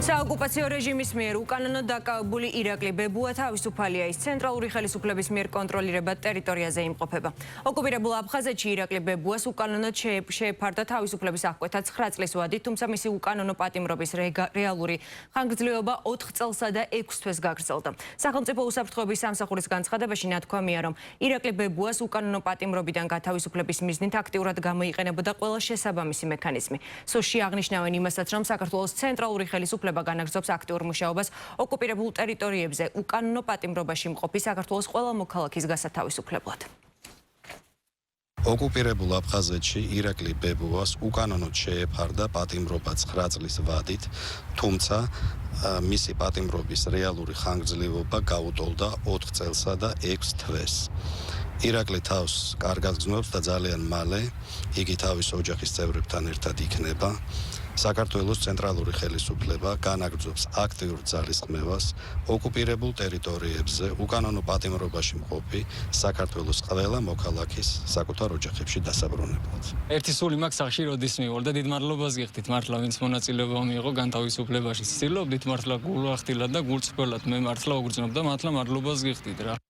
საოკუპაციო რეჟიმის მიერ უკანონოდ დაკავებული ირაკლი ბებუა თავისუფალია, ის ცენტრალური ხელისუფლების მიერ კონტროლირებად ტერიტორიაზე იმყოფება. ოკუპირებულ აფხაზეთში ირაკლი ბებუას უკანონოდ შეეფარდა თავისუფლების აღკვეთა 9 წლის ვადით, თუმცა მისი უკანონო პატიმრობის რეალური ხანგრძლივობა 4 წელსა და 6 თვეს გაგრძელდა. სახელმწიფო უსაფრთხოების სამსახურის განცხადებაში ნათქვამია, რომ ირაკლი ბებუას უკანონო პატიმრობიდან გათავისუფლების მიზნით აქტიურად გამოიყენებოდა ყველა შესაბამისი მექანიზმი. სოში აღნიშნავენ იმასაც, რომ საქართველოს ცენტრალური ხელისუფლება განაგრძობს აქტიურ მუშაობას ოკუპირებულ ტერიტორიებზე უკანონო პატიმრობაში მყოფი საქართველოს ყველა მოქალაქის გასათავისუფლებლად. ოკუპირებულ აფხაზეთში ირაკლი ბებუას უკანონოდ შეეფარდა პატიმრობა 9 წლის ვადით, თუმცა მისი პატიმრობის რეალური ხანგრძლივობა გაუტოლდა 4 წელსა და 6 თვეს. ირაკლი თავს კარგად გრძნობს და ძალიან მალე იგი თავის ოჯახის წევრებთან ერთად იქნება. საქართველოს ცენტრალური ხელისუფლება განაგრძობს აქტიურ ძალისხმევას ოკუპირებულ ტერიტორიებზე უკანონო პატიმრობაში მყოფი საქართველოს ყველა მოქალაქის საკუთარ ოჯახებში დასაბრუნებლად. ერთი სული მაგ სახში როდის მივარ და დიდ მადლობას გიხდით მართლა ვინც მონაწილეობა მიიღო განთავისუფლებაში. ცდილობდით მართლა გულახდილად და გულწრფელად მე მართლა უგრძნობ და მართლა მადლობას გიხდით რა.